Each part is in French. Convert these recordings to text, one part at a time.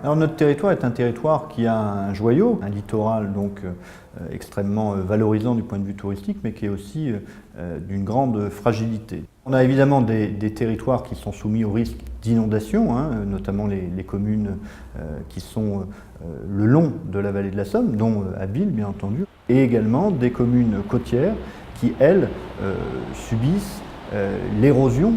Alors notre territoire est un territoire qui a un joyau, un littoral donc extrêmement valorisant du point de vue touristique, mais qui est aussi d'une grande fragilité. On a évidemment des territoires qui sont soumis au risque d'inondation, notamment les communes qui sont le long de la vallée de la Somme, dont Abbeville bien entendu, et également des communes côtières qui, elles, subissent l'érosion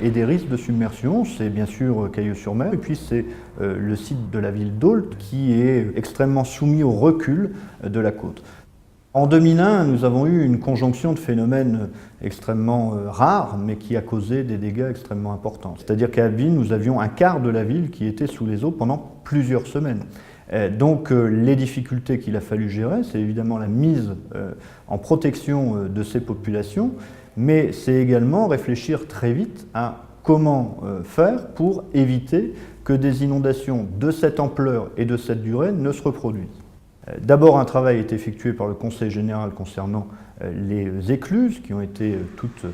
et des risques de submersion. C'est bien sûr Cailleux-sur-Mer, et puis c'est le site de la ville d'Ault qui est extrêmement soumis au recul de la côte. En 2001, nous avons eu une conjonction de phénomènes extrêmement rares, mais qui a causé des dégâts extrêmement importants. C'est-à-dire qu'à Abbeville, nous avions un quart de la ville qui était sous les eaux pendant plusieurs semaines. Donc les difficultés qu'il a fallu gérer, c'est évidemment la mise en protection de ces populations, mais c'est également réfléchir très vite à comment faire pour éviter que des inondations de cette ampleur et de cette durée ne se reproduisent. D'abord, un travail est effectué par le Conseil général concernant les écluses qui ont été toutes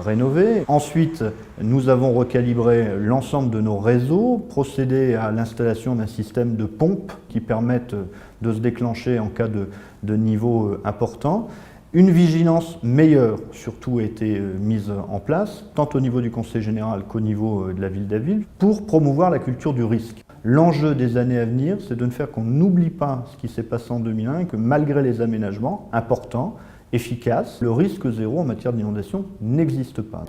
rénovées. Ensuite, nous avons recalibré l'ensemble de nos réseaux, procédé à l'installation d'un système de pompes qui permettent de se déclencher en cas de niveau important. Une vigilance meilleure, surtout, a été mise en place, tant au niveau du Conseil général qu'au niveau de la ville d'Abbeville, pour promouvoir la culture du risque. L'enjeu des années à venir, c'est de ne faire qu'on n'oublie pas ce qui s'est passé en 2001 et que malgré les aménagements importants, efficaces, le risque zéro en matière d'inondation n'existe pas.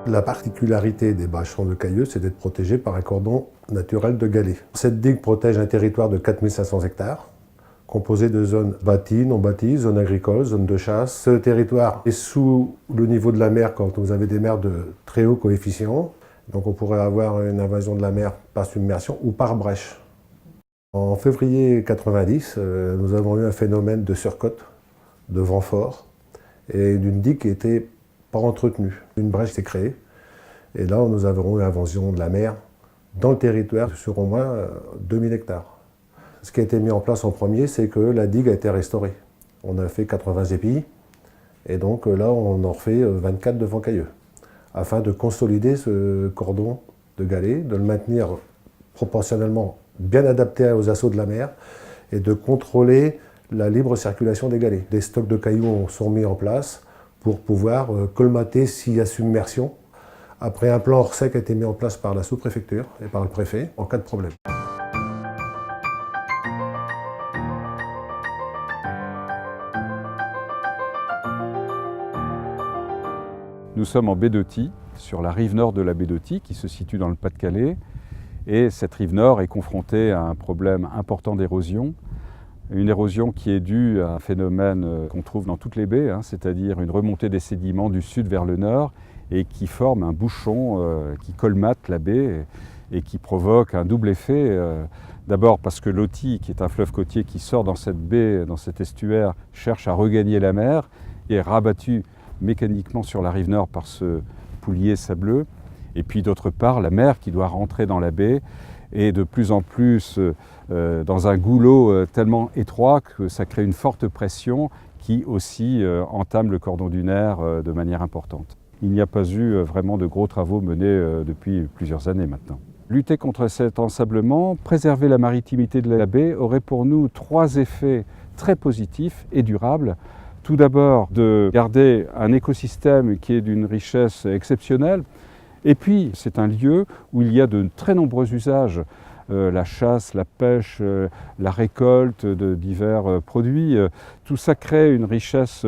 La particularité des bâchons de Cailleux, c'est d'être protégé par un cordon naturel de galets. Cette digue protège un territoire de 4500 hectares, composé de zones bâties, non bâties, zones agricoles, zones de chasse. Ce territoire est sous le niveau de la mer quand vous avez des mers de très haut coefficient. Donc on pourrait avoir une invasion de la mer par submersion ou par brèche. En février 90, nous avons eu un phénomène de surcote, de vent fort, et d'une digue qui était pas entretenue. Une brèche s'est créée, et là nous avons eu invasion de la mer dans le territoire sur au moins 2000 hectares. Ce qui a été mis en place en premier, c'est que la digue a été restaurée. On a fait 80 épis, et donc là on en refait 24 devant Cailleux, afin de consolider ce cordon de galets, de le maintenir proportionnellement bien adapté aux assauts de la mer, et de contrôler la libre circulation des galets. Des stocks de cailloux sont mis en place pour pouvoir colmater s'il y a submersion. Après, un plan hors sec a été mis en place par la sous-préfecture et par le préfet en cas de problème. Nous sommes en baie d'Authie, sur la rive nord de la baie d'Authie, qui se situe dans le Pas-de-Calais. Et cette rive nord est confrontée à un problème important d'érosion. Une érosion qui est due à un phénomène qu'on trouve dans toutes les baies, c'est-à-dire une remontée des sédiments du sud vers le nord et qui forme un bouchon qui colmate la baie et qui provoque un double effet. D'abord parce que l'Authie, qui est un fleuve côtier qui sort dans cette baie, dans cet estuaire, cherche à regagner la mer et est rabattu mécaniquement sur la rive nord par ce poulier sableux. Et puis d'autre part, la mer qui doit rentrer dans la baie est de plus en plus dans un goulot tellement étroit que ça crée une forte pression qui aussi entame le cordon dunaire de manière importante. Il n'y a pas eu vraiment de gros travaux menés depuis plusieurs années maintenant. Lutter contre cet ensablement, préserver la maritimité de la baie aurait pour nous trois effets très positifs et durables. Tout d'abord, de garder un écosystème qui est d'une richesse exceptionnelle. Et puis, c'est un lieu où il y a de très nombreux usages. La chasse, la pêche, la récolte de divers produits. Tout ça crée une richesse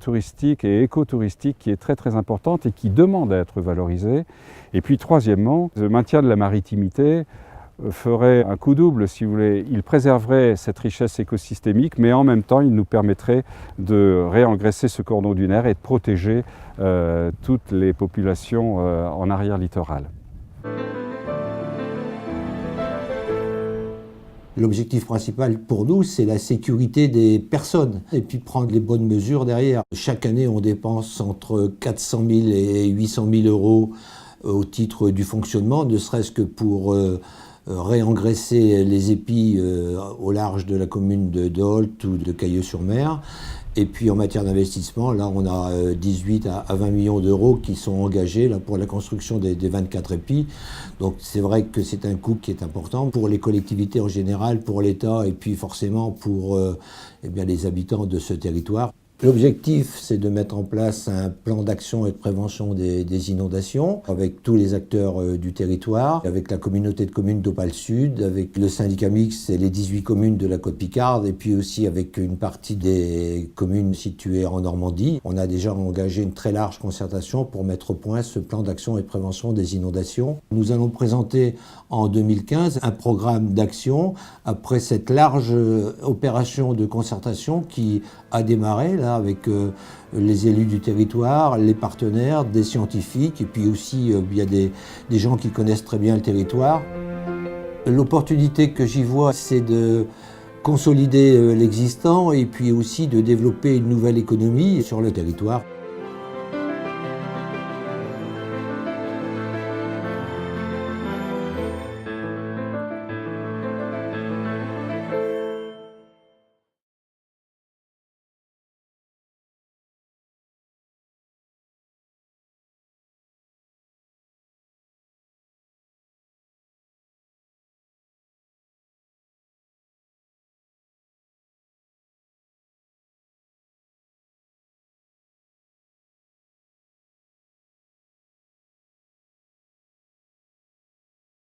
touristique et écotouristique qui est très très importante et qui demande à être valorisée. Et puis troisièmement, le maintien de la maritimité ferait un coup double, si vous voulez. Il préserverait cette richesse écosystémique, mais en même temps, il nous permettrait de réengraisser ce cordon dunaire et de protéger toutes les populations en arrière littoral. L'objectif principal pour nous, c'est la sécurité des personnes et puis prendre les bonnes mesures derrière. Chaque année, on dépense entre 400 000 et 800 000 euros au titre du fonctionnement, ne serait-ce que pour réengraisser les épis au large de la commune de Holt ou de Cailleux-sur-Mer. Et puis en matière d'investissement, là on a 18 à 20 millions d'euros qui sont engagés là, pour la construction des 24 épis. Donc c'est vrai que c'est un coût qui est important pour les collectivités en général, pour l'État et puis forcément pour les habitants de ce territoire. L'objectif, c'est de mettre en place un plan d'action et de prévention des inondations avec tous les acteurs du territoire, avec la communauté de communes d'Opale Sud, avec le syndicat mixte et les 18 communes de la Côte-Picarde, et puis aussi avec une partie des communes situées en Normandie. On a déjà engagé une très large concertation pour mettre au point ce plan d'action et de prévention des inondations. Nous allons présenter en 2015 un programme d'action après cette large opération de concertation qui a démarré là, avec les élus du territoire, les partenaires, des scientifiques et puis aussi il y a des gens qui connaissent très bien le territoire. L'opportunité que j'y vois, c'est de consolider l'existant et puis aussi de développer une nouvelle économie sur le territoire.